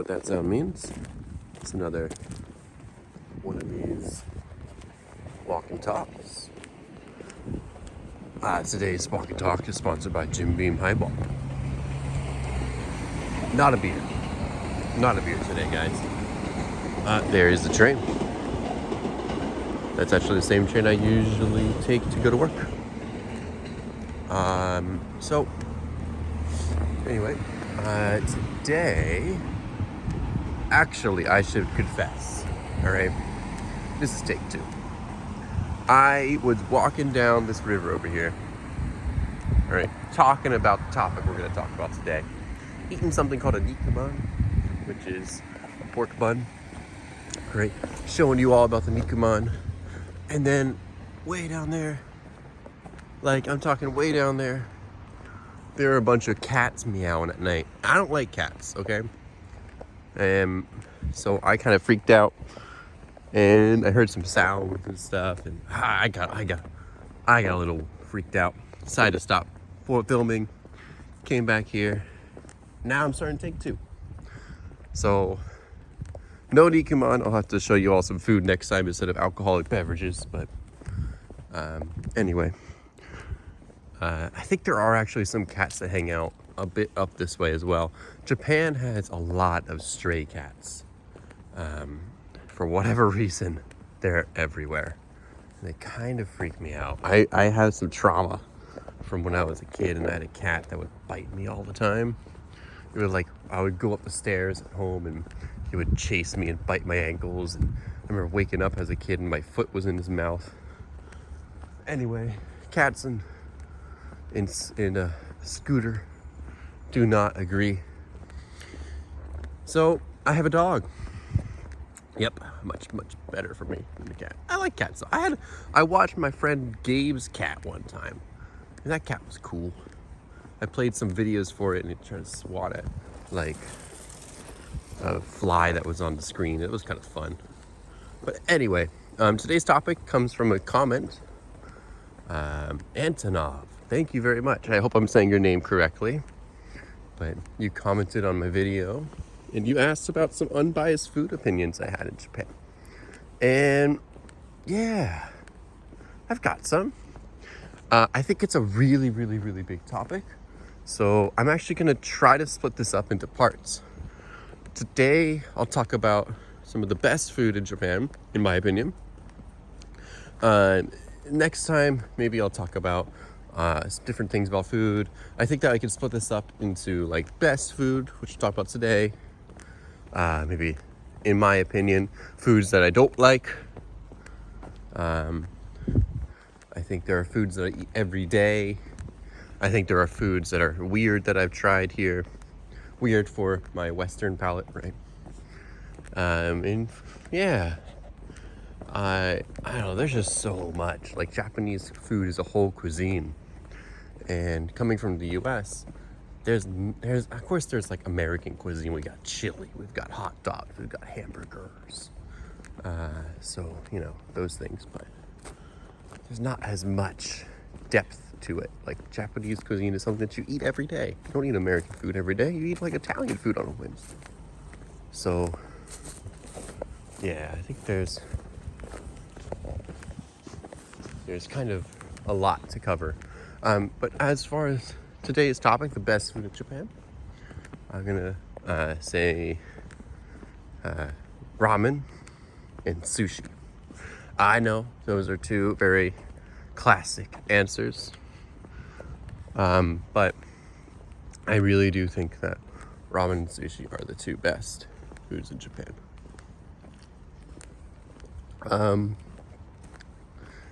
what that sound means. It's another one of these walk and talks. Today's walk and talk is sponsored by Jim Beam Highball. Not a beer. Not a beer today, guys. There is the train. That's actually the same train I usually take to go to work. So anyway, today, actually, I should confess, all right? This is take 2. I was walking down this river over here, all right, talking about the topic we're going to talk about today. Eating something called a nikuman, which is a pork bun, right? Showing you all about the nikuman. And then way down there, like I'm talking way down there, there are a bunch of cats meowing at night. I don't like cats, okay? So I kind of freaked out, and I heard some sounds and stuff, and I got a little freaked out. Decided to stop filming. Came back here. Now I'm starting to take 2. So no nikuman. I'll have to show you all some food next time instead of alcoholic beverages. But anyway, I think there are actually some cats that hang out a bit up this way as well. Japan has a lot of stray cats. For whatever reason, they're everywhere. And they kind of freak me out. I have some trauma from when I was a kid, and I had a cat that would bite me all the time. It would I would go up the stairs at home, and he would chase me and bite my ankles. And I remember waking up as a kid and my foot was in his mouth. Anyway, cats in a scooter do not agree. So I have a dog. Yep, much better for me than the cat. I like cats. I watched my friend Gabe's cat one time, and that cat was cool. I played some videos for it, and it tried to swat at like a fly that was on the screen. It was kind of fun. But anyway, today's topic comes from a comment. Antonov, thank you very much. I hope I'm saying your name correctly. But you commented on my video, and you asked about some unbiased food opinions I had in Japan. And yeah, I've got some. I think it's a really big topic. So I'm actually going to try to split this up into parts. Today, I'll talk about some of the best food in Japan, in my opinion. Next time, maybe I'll talk about different things about food. I think that I could split this up into like best food, which we'll talk about today. Maybe, in my opinion, foods that I don't like. I think there are foods that I eat every day. I think there are foods that are weird that I've tried here. Weird for my Western palate, right? And yeah, I don't know, there's just so much. Like, Japanese food is a whole cuisine. And coming from the US, there's of course there's like American cuisine. We got chili, we've got hot dogs, we've got hamburgers. So, those things, but there's not as much depth to it. Like, Japanese cuisine is something that you eat every day. You don't eat American food every day. You eat like Italian food on a Wednesday. So yeah, I think there's kind of a lot to cover. But as far as today's topic, the best food in Japan, I'm gonna say ramen and sushi. I know those are 2 very classic answers. But I really do think that ramen and sushi are the 2 best foods in Japan.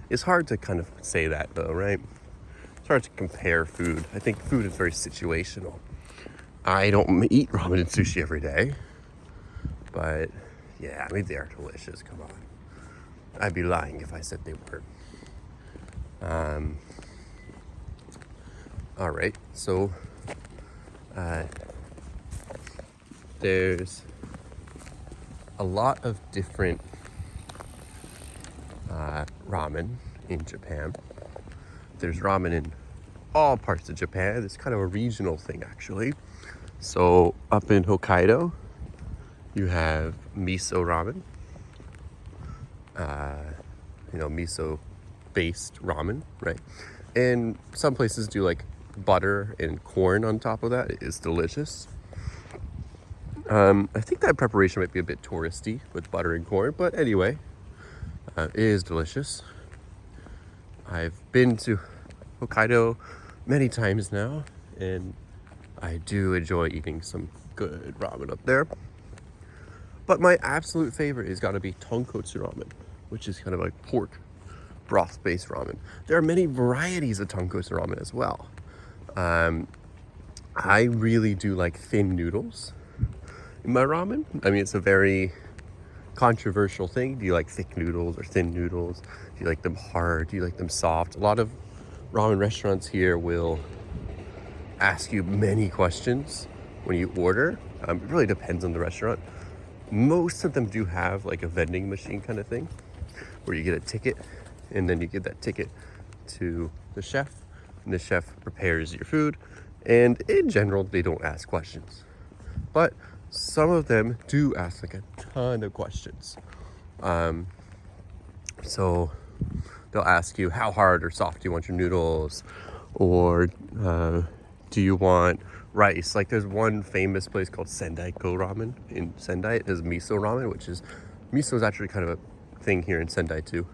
It's hard to kind of say that though, right? It's hard to compare food. I think food is very situational. I don't eat ramen and sushi every day, but yeah, I mean, they are delicious. Come on. I'd be lying if I said they weren't. All right, so there's a lot of different ramen in Japan. There's ramen in all parts of Japan. It's kind of a regional thing, actually. So up in Hokkaido, You have miso ramen, miso based ramen, right? And some places do like butter and corn on top of that. It is delicious. I think that preparation might be a bit touristy with butter and corn, but anyway, it is delicious. I've been to Hokkaido many times now, and I do enjoy eating some good ramen up there. But my absolute favorite has got to be tonkotsu ramen, which is kind of like pork broth-based ramen. There are many varieties of tonkotsu ramen as well. I really do like thin noodles in my ramen. I mean, it's a very controversial thing. Do you like thick noodles or thin noodles? Do you like them hard? Do you like them soft? A lot of ramen restaurants here will ask you many questions when you order. It really depends on the restaurant. Most of them do have like a vending machine kind of thing where you get a ticket and then you give that ticket to the chef and the chef prepares your food. And in general, they don't ask questions. But some of them do ask like a ton of questions. So they'll ask you how hard or soft do you want your noodles, or do you want rice? Like there's one famous place called Sendai Go Ramen in Sendai. It has miso ramen, which is miso is actually kind of a thing here in Sendai too.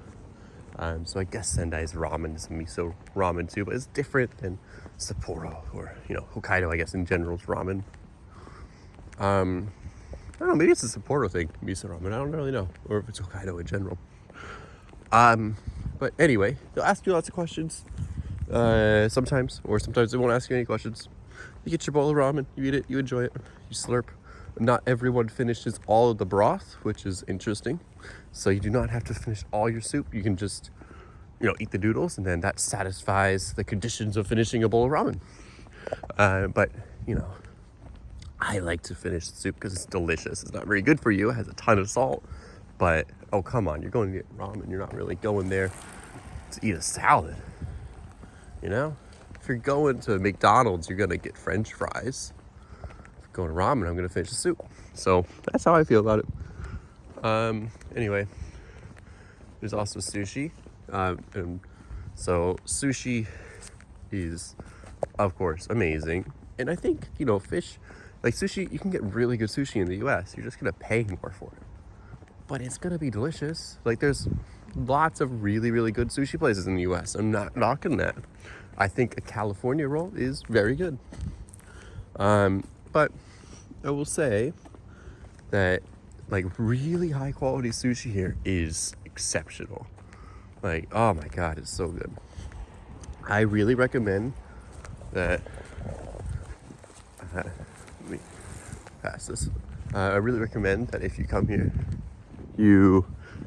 So I guess Sendai's ramen is miso ramen too, but it's different than Sapporo or Hokkaido. I guess in general is ramen. I don't know. Maybe it's a Sapporo thing, miso ramen. I don't really know, or if it's Hokkaido in general. But anyway, they'll ask you lots of questions. Sometimes they won't ask you any questions. You get your bowl of ramen, you eat it, you enjoy it, you slurp. Not everyone finishes all of the broth, which is interesting. So you do not have to finish all your soup. You can just, eat the noodles, and then that satisfies the conditions of finishing a bowl of ramen. But I like to finish the soup because it's delicious. It's not very good for you. It has a ton of salt. But, oh, come on. You're going to get ramen. You're not really going there to eat a salad. If you're going to McDonald's, you're going to get French fries. If you're going to ramen, I'm going to finish the soup. So that's how I feel about it. Anyway, there's also sushi. And so sushi is, of course, amazing. And I think, fish, like sushi, you can get really good sushi in the US. You're just going to pay more for it. But it's going to be delicious. Like there's lots of really, really good sushi places in the US. I'm not knocking that. I think a California roll is very good. But I will say that like really high quality sushi here is exceptional. Like, oh my God, it's so good. I really recommend that, let me pass this. I really recommend that if you come here, you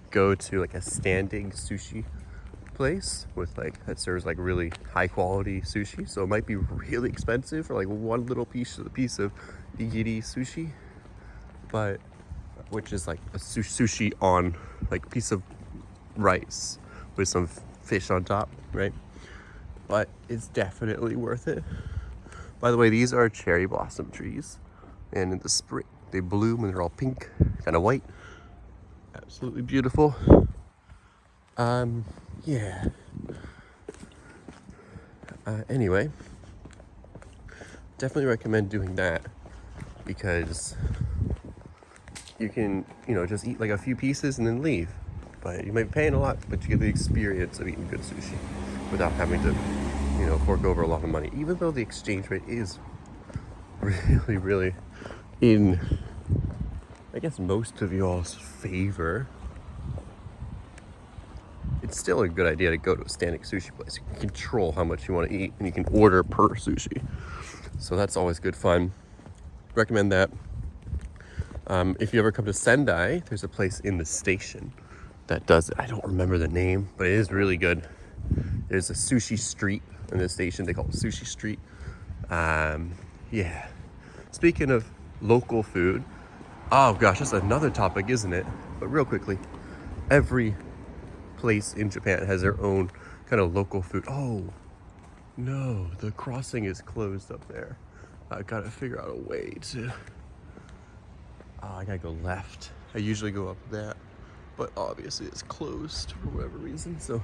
go to like a standing sushi place with that serves like really high quality sushi. So it might be really expensive for like one little piece of nigiri sushi, but which is like a sushi on like a piece of rice with some fish on top, right? But it's definitely worth it. By the way, these are cherry blossom trees, and in the spring they bloom and they're all pink, kind of white. Absolutely beautiful. Yeah. Anyway, definitely recommend doing that because you can, just eat like a few pieces and then leave. But you might be paying a lot, but you get the experience of eating good sushi without having to, fork over a lot of money. Even though the exchange rate is really, really in, I guess, most of y'all's favor, it's still a good idea to go to a standing sushi place. You can control how much you want to eat, and you can order per sushi. So that's always good fun. Recommend that. If you ever come to Sendai, there's a place in the station that does it. I don't remember the name, but it is really good. There's a sushi street in the station. They call it Sushi Street. Yeah. Speaking of local food, oh gosh, that's another topic, isn't it? But real quickly, every place in Japan has their own kind of local food. Oh no, the crossing is closed up there. I've got to figure out a way to Oh, I gotta go left. I usually go up that, but obviously it's closed for whatever reason. So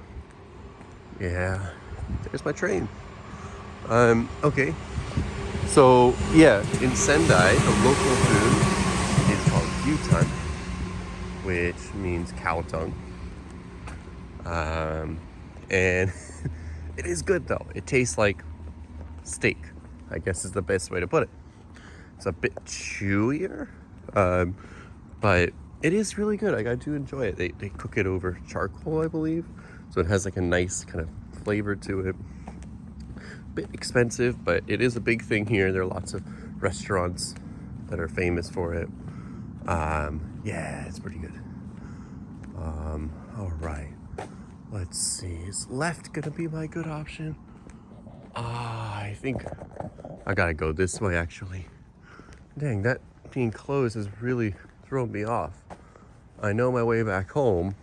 yeah, there's my train. Okay. So yeah, in Sendai, the local food is called gyutan, which means cow tongue. And it is good though. It tastes like steak, I guess is the best way to put it. It's a bit chewier, but it is really good. Like, I do enjoy it. They cook it over charcoal, I believe, so it has like a nice kind of flavor to it. Bit expensive, but it is a big thing here. There are lots of restaurants that are famous for it. Yeah, it's pretty good. All right. Let's see. Is left gonna be my good option? I think I gotta go this way actually. Dang, that being closed has really thrown me off. I know my way back home,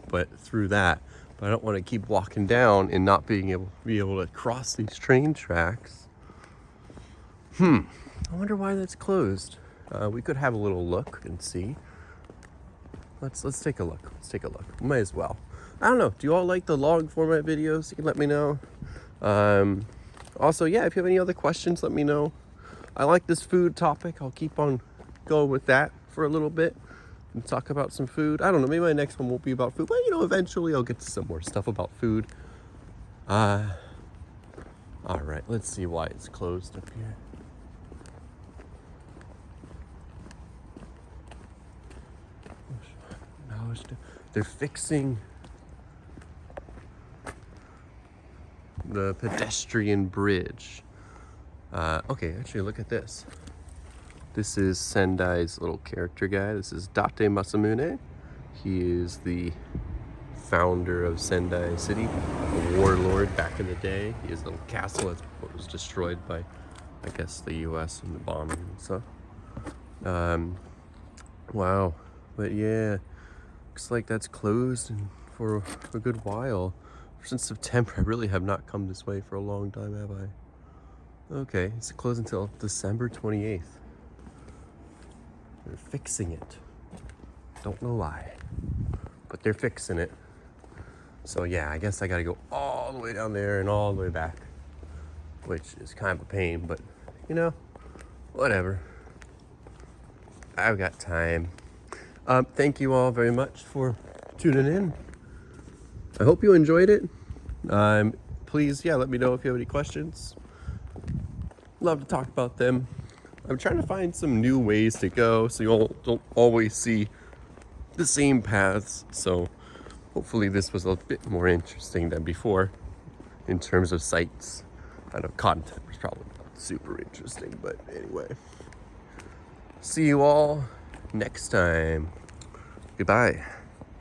but through that. But I don't want to keep walking down and not being able to cross these train tracks. I wonder why that's closed. We could have a little look and see. Let's take a look. Let's take a look. Might as well. I don't know. Do you all like the long format videos? You can let me know. Also, yeah, if you have any other questions, let me know. I like this food topic. I'll keep on going with that for a little bit and talk about some food. I don't know. Maybe my next one won't be about food, but eventually I'll get to some more stuff about food. All right. Let's see why it's closed up here. No, they're fixing the pedestrian bridge. Okay, actually, look at this. This is Sendai's little character guy. This is Date Masamune. He is the founder of Sendai City, a warlord back in the day. He has a little castle that was destroyed by, I guess, the U.S. and the bombing and stuff. Wow. But yeah, looks like that's closed for a good while. Since September, I really have not come this way for a long time, have I? Okay, it's closed until December 28th. They're fixing it. Don't know why, but they're fixing it. So yeah, I guess I gotta go all the way down there and all the way back, which is kind of a pain, but whatever. I've got time. Thank you all very much for tuning in. I hope you enjoyed it. Please, let me know if you have any questions. Love to talk about them. I'm trying to find some new ways to go so you all don't always see the same paths. So hopefully this was a bit more interesting than before in terms of sites. I know content was probably not super interesting, but anyway. See you all next time. Goodbye.